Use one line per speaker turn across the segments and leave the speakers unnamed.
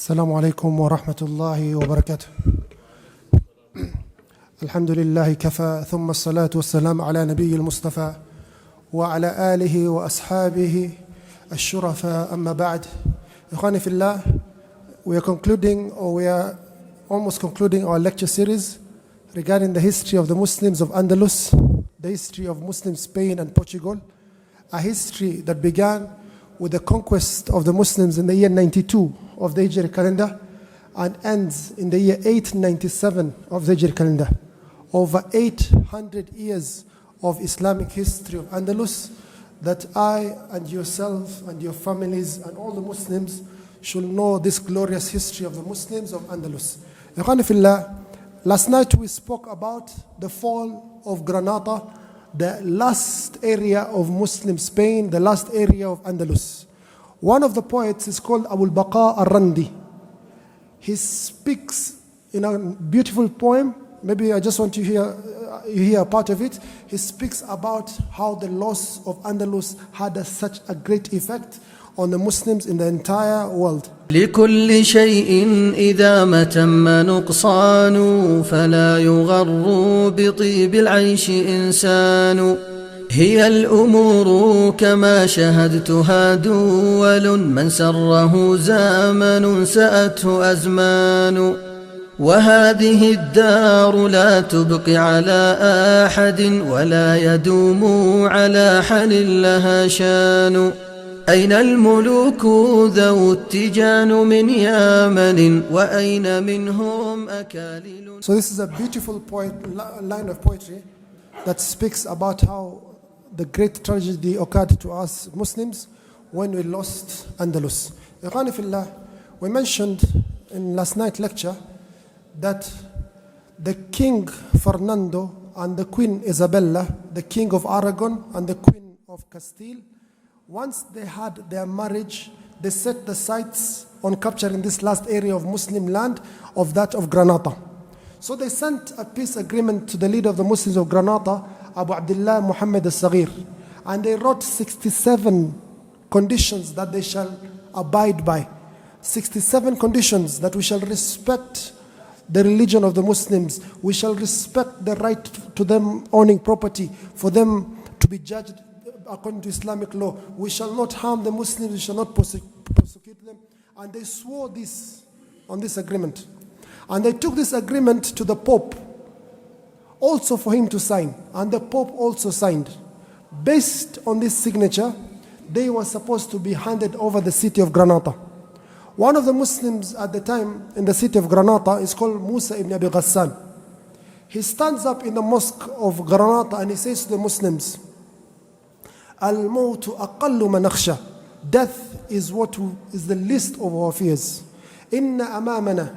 السلام عليكم ورحمة الله وبركاته. الحمد لله كفى ثم الصلاة والسلام على نبي المصطفى وعلى آله وأصحابه الشرفاء أما بعد. إخواني في الله, we are almost concluding our lecture series regarding the history of the Muslims of Andalus, the history of Muslim Spain and Portugal, a history that began with the conquest of the Muslims in the year 92 of the Hijri calendar and ends in the year 897 of the Hijri calendar. Over 800 years of Islamic history of Andalus that I and yourself and your families and all the Muslims should know this glorious history of the Muslims of Andalus. Ikhwani fillah, last night we spoke about the fall of Granada, the last area of Muslim Spain, the last area of Andalus. One of the poets is called Abu al-Baqa al-Randi. He speaks in a beautiful poem. Maybe I just want to hear a part of it. He speaks about how the loss of Andalus had such a great effect on the Muslims in the entire world.
لكل شيء إذا ما تم نقصان فلا يغر بطيب العيش إنسان هي الأمور كما شهدتها دول من سره زمن سأته أزمان وهذه الدار لا تبقي على أحد ولا يدوم على حل لها شان أين الملوك ذو التيجان من يمن وأين منهم أكاليل.
So this is a beautiful line of poetry that speaks about how the great tragedy occurred to us Muslims when we lost Andalus. Ikhwani fillah, we mentioned in last night's lecture that the King Fernando and the Queen Isabella, the King of Aragon and the Queen of Castile, once they had their marriage, they set the sights on capturing this last area of Muslim land of that of Granada. So they sent a peace agreement to the leader of the Muslims of Granada, Abu Abdullah Muhammad al-Saghir, and they wrote 67 conditions that they shall abide by. 67 conditions that we shall respect the religion of the Muslims, we shall respect the right to them owning property, for them to be judged according to Islamic law. We shall not harm the Muslims, we shall not persecute them. And they swore this on this agreement. And they took this agreement to the Pope, also for him to sign. And the Pope also signed. Based on this signature, they were supposed to be handed over the city of Granada. One of the Muslims at the time in the city of Granada is called Musa ibn Abi Ghassan. He stands up in the mosque of Granada and he says to the Muslims, Al-Mawtu aqallu ma nakhsha. Death is the least of our fears. Inna amamana.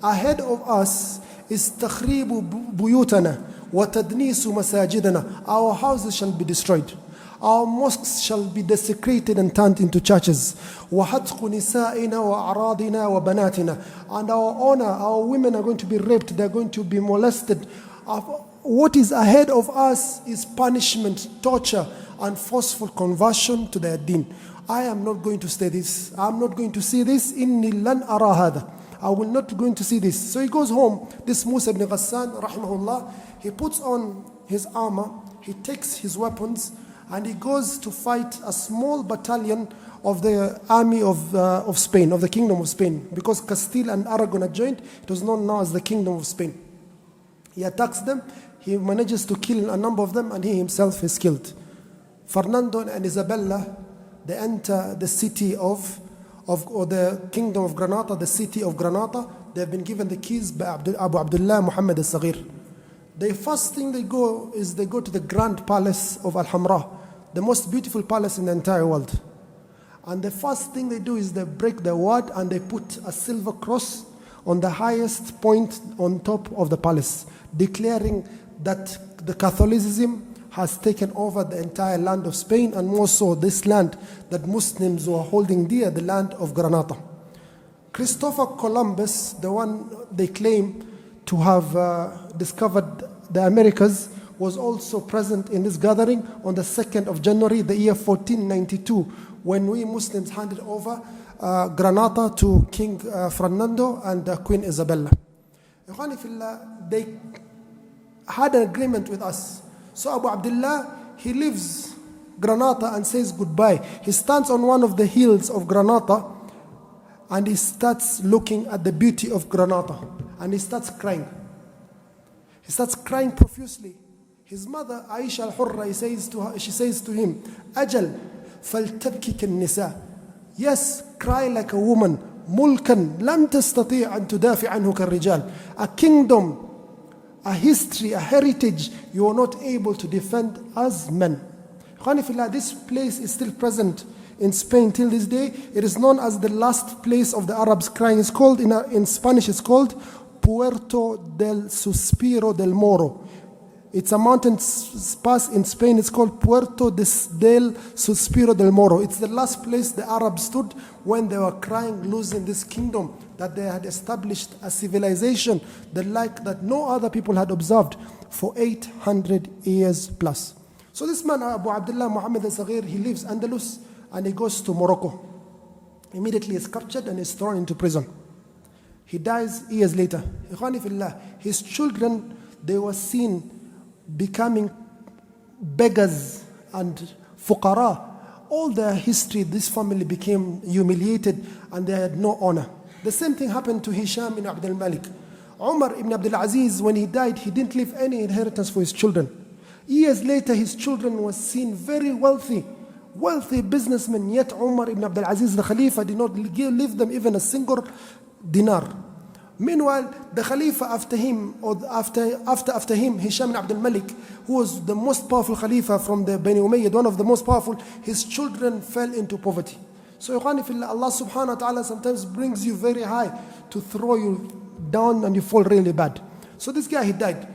Ahead of us is takhribu buyutana wa tadnisu masajidana. Our houses shall be destroyed. Our mosques shall be desecrated and turned into churches. وَحَتْقُ نِسَائِنَا وَأَعْرَاضِنَا وَبَنَاتِنَا. And our honor, our women are going to be raped, they're going to be molested. What is ahead of us is punishment, torture, and forceful conversion to their deen. I am not going to stay this. I'm not going to see this. إِنِّي لَنْ أَرَى هَذَا. I will not going to see this. So he goes home. This Musa ibn Ghassan, rahimahullah, he puts on his armor, he takes his weapons, and he goes to fight a small battalion of the army of Spain, of the Kingdom of Spain. Because Castile and Aragon are joined, it was known now as the Kingdom of Spain. He attacks them, he manages to kill a number of them, and he himself is killed. Fernando and Isabella, they enter the city or the Kingdom of Granada, the city of Granada. They have been given the keys by Abu Abdullah Muhammad al-Saghir. The first thing they go to the Grand Palace of Al-Hamra, the most beautiful palace in the entire world. And the first thing they do is they break the word and they put a silver cross on the highest point on top of the palace, declaring that the Catholicism has taken over the entire land of Spain, and more so this land that Muslims were holding dear, the land of Granada. Christopher Columbus, the one they claim to have discovered the Americas, was also present in this gathering on the 2nd of January, the year 1492, when we Muslims handed over Granada to King Fernando and Queen Isabella. They had an agreement with us. So Abu Abdullah, he leaves Granada and says goodbye. He stands on one of the hills of Granada and he starts looking at the beauty of Granada and he starts crying. He starts crying profusely. His mother, Aisha al-Hurra, she says to him, Ajal, فَلْتَبْكِكَ النِّسَاء. Yes, cry like a woman. مُلْكًا لَمْ تَسْتَطِيعَ أَن تُدَافِعَ عَنْهُ كَالرِّجَالِ. A kingdom, a history, a heritage you are not able to defend as men. This place is still present in Spain till this day. It is known as the last place of the Arabs crying. It's called, in Spanish, it's called Puerto del Suspiro del Moro. It's a mountain pass in Spain. It's called Puerto del Suspiro del Moro. It's the last place the Arabs stood when they were crying, losing this kingdom that they had established a civilization that no other people had observed for 800 years plus. So this man, Abu Abdullah Muhammad al-Saghir, he leaves Andalus and he goes to Morocco. Immediately is captured and is thrown into prison. He dies years later. His children, they were seen becoming beggars and fuqara. All their history, this family became humiliated and they had no honor. The same thing happened to Hisham ibn Abdul Malik. Umar ibn Abdul Aziz, when he died, he didn't leave any inheritance for his children. Years later, his children were seen very wealthy businessmen, yet Umar ibn Abdul Aziz, the Khalifa, did not leave them even a single dinar. Meanwhile, the Khalifa after him, Hisham ibn Abdul Malik, who was the most powerful Khalifa from the Bani Umayyad, one of the most powerful, his children fell into poverty. So Allah subhanahu wa ta'ala sometimes brings you very high to throw you down and you fall really bad. So this guy, he died.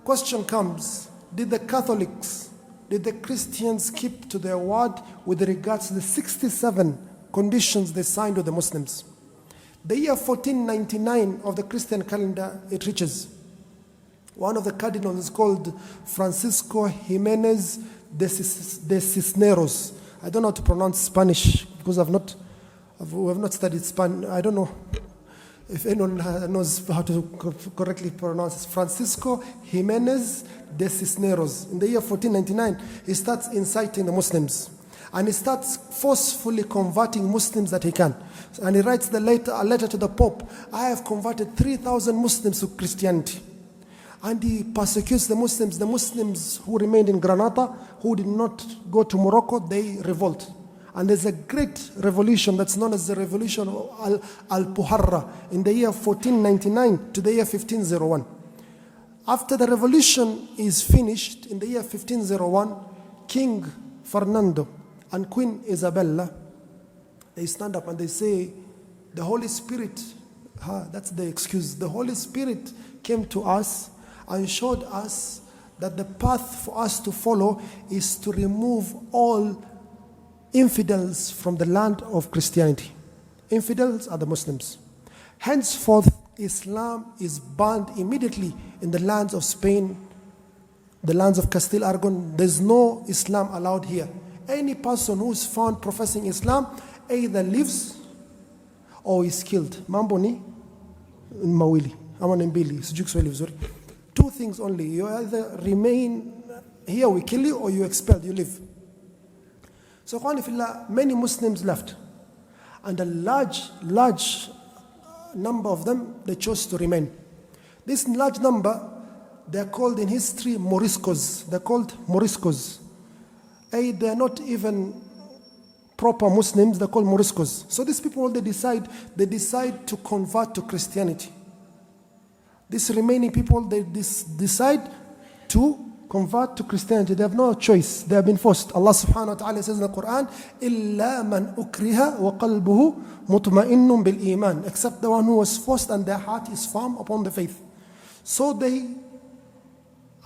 Question comes, did the Catholics, did the Christians keep to their word with regards to the 67 conditions they signed with the Muslims? The year 1499 of the Christian calendar, it reaches. One of the cardinals is called Francisco Jimenez de Cisneros. I don't know how to pronounce Spanish because we have not studied Spanish. I don't know if anyone knows how to correctly pronounce it. Francisco Jimenez de Cisneros. In the year 1499, he starts inciting the Muslims. And he starts forcefully converting Muslims that he can. And he writes a letter to the Pope. I have converted 3,000 Muslims to Christianity. And he persecutes the Muslims who remained in Granada, who did not go to Morocco, they revolt. And there's a great revolution that's known as the Revolution of Al-Puharra in the year 1499 to the year 1501. After the revolution is finished, in the year 1501, King Fernando and Queen Isabella, they stand up and they say, the Holy Spirit, that's the excuse, the Holy Spirit came to us and showed us that the path for us to follow is to remove all infidels from the land of Christianity. Infidels are the Muslims. Henceforth, Islam is banned immediately in the lands of Spain, the lands of Castile, Aragon. There's no Islam allowed here. Any person who is found professing Islam either lives or is killed. Mamboni, Mawili, Amanembili, Sujuk. Two things only. You either remain here, we kill you, or you expelled, you live. So many Muslims left. And a large number of them, they chose to remain. This large number, they're called in history Moriscos. They're called Moriscos. They're not even proper Muslims, they're called Moriscos. So these people, they decide to convert to Christianity. These remaining people, they decide to convert to Christianity. They have no choice. They have been forced. Allah subhanahu wa ta'ala says in the Quran, إِلَّا مَنْ أُكْرِهَ وَقَلْبُهُ مُطْمَئِنٌ بِالْإِيمَانِ, except the one who was forced and their heart is firm upon the faith. So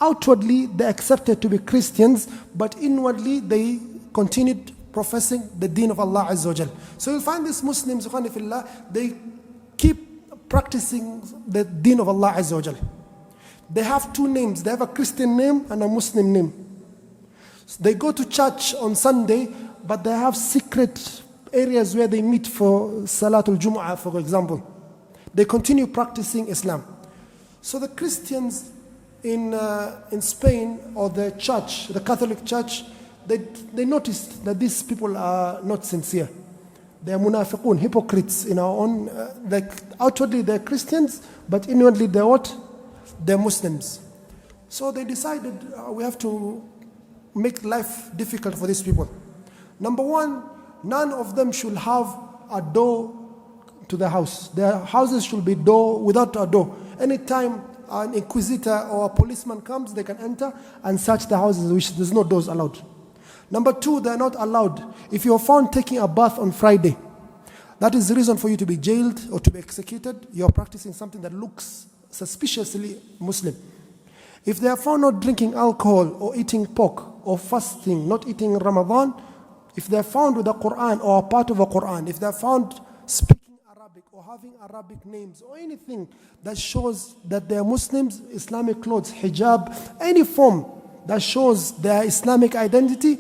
outwardly they accepted to be Christians, but inwardly they continued professing the deen of Allah Azza wa Jal. So you'll find these Muslims, they keep practicing the deen of Allah Azza wa Jal. They have two names. They have a Christian name and a Muslim name. So they go to church on Sunday, but they have secret areas where they meet for Salatul Jumu'ah, for example. They continue practicing Islam. So the Christians in Spain, or the church, the Catholic Church, they noticed that these people are not sincere. They are munafiqun, hypocrites in our own, like outwardly they're Christians, but inwardly they're what? They're Muslims. So they decided we have to make life difficult for these people. Number one, none of them should have a door to the house. Their houses should be door without a door. Anytime an inquisitor or a policeman comes, they can enter and search the houses, which there's no doors allowed. Number two, they're not allowed. If you're found taking a bath on Friday, that is the reason for you to be jailed or to be executed. You're practicing something that looks suspiciously Muslim. If they are found not drinking alcohol or eating pork or fasting, not eating Ramadan, if they are found with a Quran or a part of a Quran, if they are found speaking Arabic or having Arabic names or anything that shows that they are Muslims, Islamic clothes, hijab, any form that shows their Islamic identity,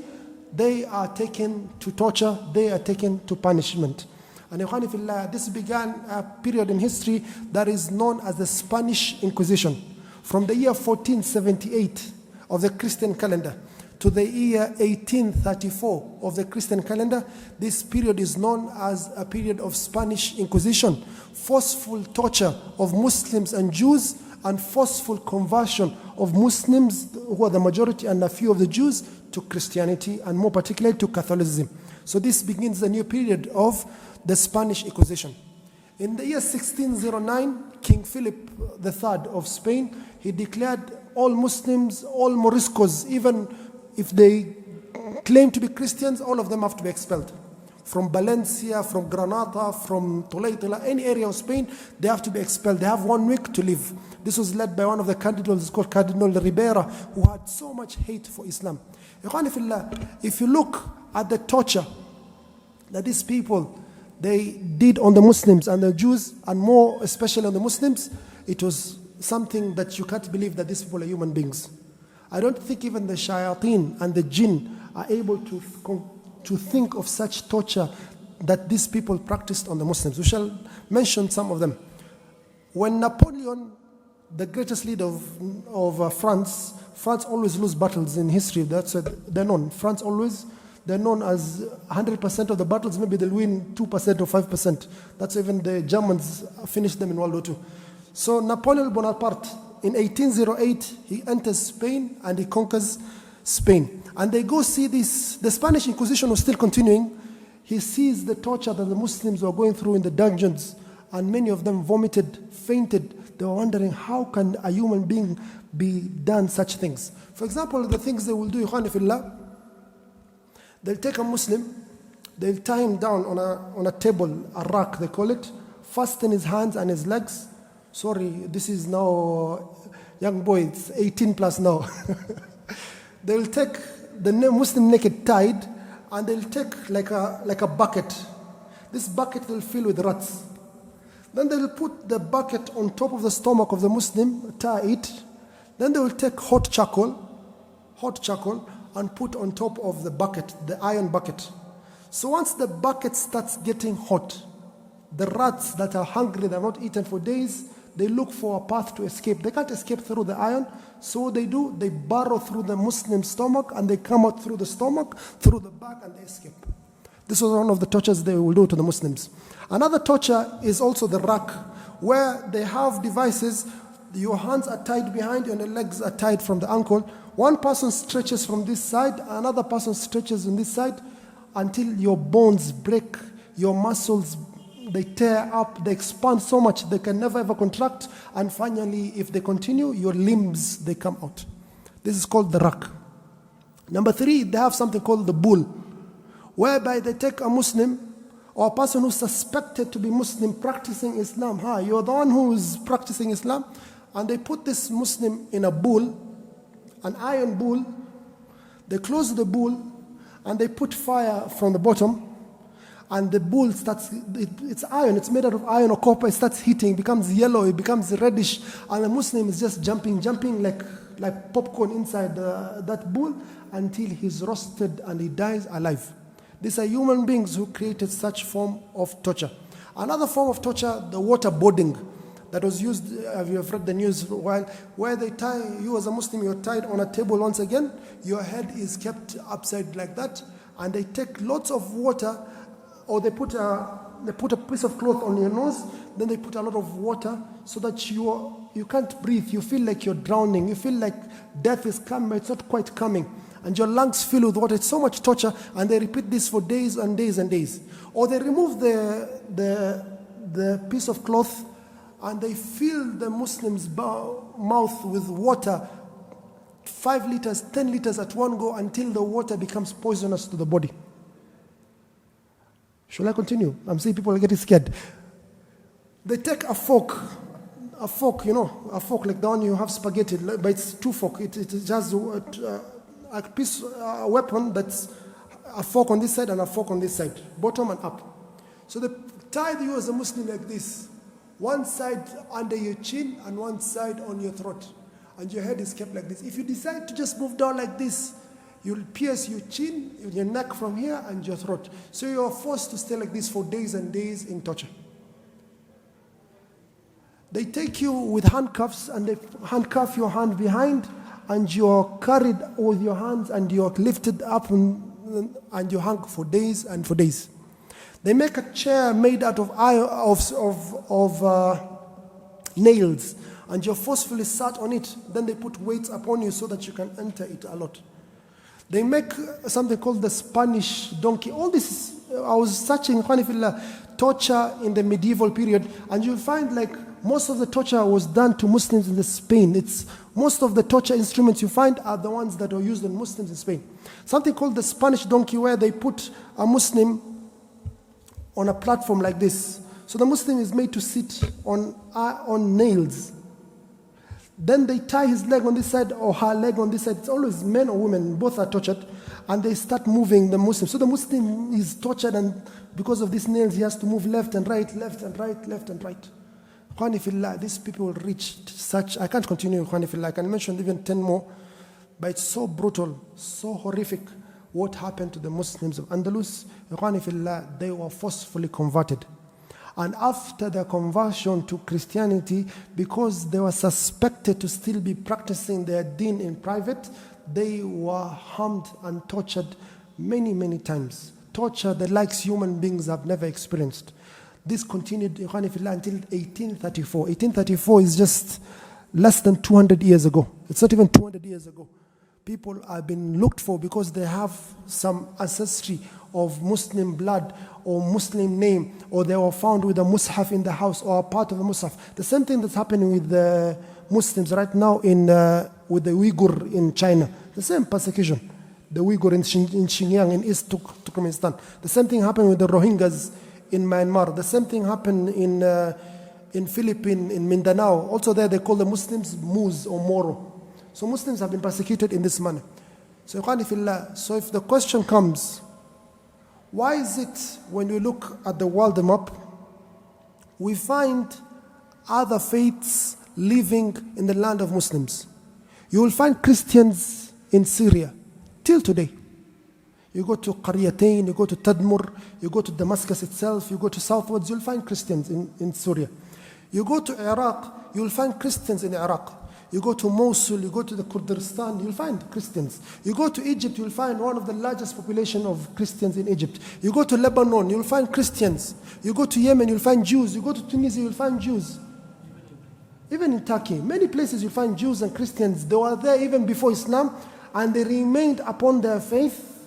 they are taken to torture, they are taken to punishment. And this began a period in history that is known as the Spanish Inquisition. From the year 1478 of the Christian calendar to the year 1834 of the Christian calendar, this period is known as a period of Spanish Inquisition. Forceful torture of Muslims and Jews, and forceful conversion of Muslims, who are the majority, and a few of the Jews, to Christianity, and more particularly to Catholicism. So this begins the new period of the Spanish Inquisition. In the year 1609, King Philip III of Spain, he declared all Muslims, all Moriscos, even if they claim to be Christians, all of them have to be expelled. From Valencia, from Granada, from Toledo, any area of Spain, they have to be expelled. They have 1 week to live. This was led by one of the cardinals called Cardinal Ribera, who had so much hate for Islam. If you look at the torture that these people, they did on the Muslims and the Jews, and more especially on the Muslims, it was something that you can't believe that these people are human beings. I don't think even the shayateen and the jinn are able to think of such torture that these people practiced on the Muslims. We shall mention some of them. When Napoleon, the greatest leader of France always lose battles in history. That's what they're known. They're known as 100% of the battles, maybe they'll win 2% or 5%. That's even the Germans finished them in World War II. So Napoleon Bonaparte, in 1808, he enters Spain and he conquers Spain. And they go see this. The Spanish Inquisition was still continuing. He sees the torture that the Muslims were going through in the dungeons, and many of them vomited, fainted. They were wondering, how can a human being be done such things? For example, the things they will do, they'll take a Muslim, they'll tie him down on a table, a rack they call it, fasten his hands and his legs. Sorry, this is now, young boy, it's 18 plus now. They'll take the Muslim naked tied, and they'll take like a bucket. This bucket they'll fill with rats. Then they'll put the bucket on top of the stomach of the Muslim, tie it. Then they will take hot charcoal, and put on top of the bucket, the iron bucket. So once the bucket starts getting hot, the rats that are hungry, they have not eaten for days, they look for a path to escape. They can't escape through the iron, so what they do, they burrow through the Muslim stomach, and they come out through the stomach, through the back, and they escape. This was one of the tortures they will do to the Muslims. Another torture is also the rack, where they have devices. Your hands are tied behind you and your legs are tied from the ankle. One person stretches from this side, another person stretches on this side, until your bones break, your muscles, they tear up, they expand so much they can never ever contract, and finally, if they continue, your limbs, they come out. This is called the rack. Number 3, they have something called the bull, whereby they take a Muslim or a person who's suspected to be Muslim practicing Islam. You're the one who is practicing Islam, and they put this Muslim in a bull, an iron bull. They close the bull, and they put fire from the bottom, and the bull starts, it's iron, it's made out of iron or copper, it starts heating, it becomes yellow, it becomes reddish, and the Muslim is just jumping like popcorn inside that bull until he's roasted and he dies alive. These are human beings who created such form of torture. Another form of torture, the waterboarding, that was used, have you read the news, where they tie, you as a Muslim, you're tied on a table once again, your head is kept upside like that, and they take lots of water, or they put a piece of cloth on your nose, then they put a lot of water so that you can't breathe, you feel like you're drowning, you feel like death is coming, but it's not quite coming. And your lungs fill with water. It's so much torture, and they repeat this for days and days and days. Or they remove the piece of cloth, and they fill the Muslim's mouth with water, 5 liters, 10 liters at one go, until the water becomes poisonous to the body. Shall I continue? I'm seeing people are getting scared. They take a fork, a fork like the one you have spaghetti, but it's 2 forks. It just a piece, a weapon that's a fork on this side and a fork on this side, bottom and up. So they tie you as a Muslim like this, one side under your chin and one side on your throat, and your head is kept like this. If you decide to just move down like this, you'll pierce your chin, your neck from here, and your throat. So you're forced to stay like this for days and days in torture. They take you with handcuffs, and they handcuff your hand behind, and you're carried with your hands, and you're lifted up, and you hang for days and for days. They make a chair made out of nails, and you're forcefully sat on it. Then they put weights upon you so that you can enter it a lot. They make something called the Spanish donkey. All this is, I was searching torture in the medieval period, and you'll find like most of the torture was done to Muslims in Spain. Most of the torture instruments you find are the ones that were used on Muslims in Spain. Something called the Spanish donkey, where they put a Muslim on a platform like this. So the Muslim is made to sit on nails. Then they tie his leg on this side or her leg on this side. It's always men or women, both are tortured, and they start moving the Muslim. So the Muslim is tortured, and because of these nails, he has to move left and right, left and right, left and right. These people reached such, I can't continue, I can mention even 10 more, but it's so brutal, so horrific what happened to the Muslims of Andalus. They were forcefully converted. And after their conversion to Christianity, because they were suspected to still be practicing their deen in private, they were harmed and tortured many, many times. Torture the likes human beings have never experienced. This continued until 1834. 1834 is just less than 200 years ago. It's not even 200 years ago. People have been looked for because they have some ancestry of Muslim blood or Muslim name, or they were found with a mushaf in the house or a part of the mushaf. The same thing that's happening with the Muslims right now with the Uyghur in China. The same persecution. The Uyghur in Xinjiang in East Turkmenistan. The same thing happened with the Rohingyas in Myanmar. The same thing happened in Philippines, in Mindanao. Also there they call the Muslims Mus or Moro. So Muslims have been persecuted in this manner. So if the question comes, why is it when we look at the world map, we find other faiths living in the land of Muslims? You will find Christians in Syria till today. You go to Qaryatain, you go to Tadmur, you go to Damascus itself, you go to southwards, you'll find Christians in Syria. You go to Iraq, you'll find Christians in Iraq. You go to Mosul, you go to the Kurdistan, you'll find Christians. You go to Egypt, you'll find one of the largest population of Christians in Egypt. You go to Lebanon, you'll find Christians. You go to Yemen, you'll find Jews. You go to Tunisia, you'll find Jews. Even in Turkey, many places you'll find Jews and Christians. They were there even before Islam, and they remained upon their faith.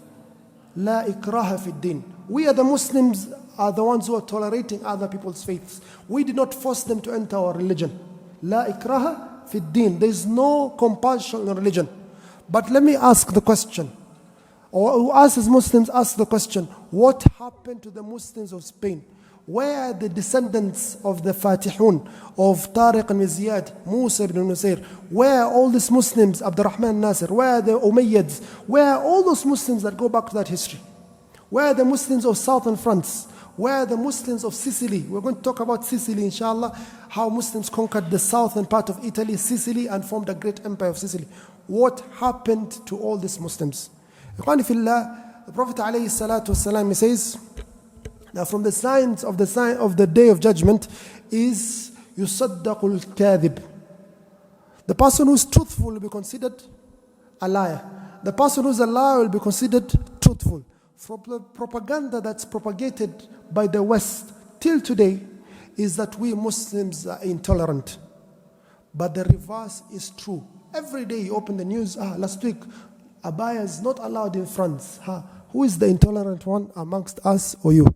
La ikraha fi din. We are the Muslims are the ones who are tolerating other people's faiths. We did not force them to enter our religion. La ikraha fi din. There is no compulsion in religion. But let me ask the question, or us as Muslims ask the question, what happened to the Muslims of Spain? Where are the descendants of the Fatihun, of Tariq and Ziyad, Musa ibn Nusayr? Where are all these Muslims, Abdurrahman Nasir? Where are the Umayyads? Where are all those Muslims that go back to that history? Where are the Muslims of southern France? Where are the Muslims of Sicily? We're going to talk about Sicily, inshallah, how Muslims conquered the southern part of Italy, Sicily, and formed a great empire of Sicily. What happened to all these Muslims? the Prophet ﷺ, he says, now from the signs of the day of judgment is yusaddaqul kadhib. The person who's truthful will be considered a liar. The person who's a liar will be considered truthful. From the propaganda that's propagated by the West till today is that we Muslims are intolerant. But the reverse is true. Every day you open the news, last week, abaya is not allowed in France. Who is the intolerant one amongst us or you?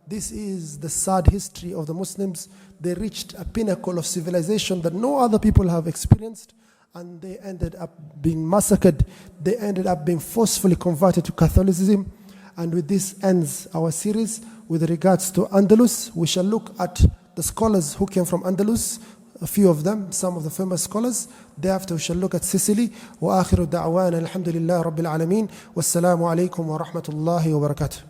This is the sad history of the Muslims. They reached a pinnacle of civilization that no other people have experienced, and they ended up being massacred. They ended up being forcefully converted to Catholicism. And with this ends our series with regards to Andalus. We shall look at the scholars who came from Andalus, a few of them, some of the famous scholars. Thereafter we shall look at Sicily. وآخر دعوانا الحمد لله رب العالمين والسلام عليكم ورحمة الله وبركاته.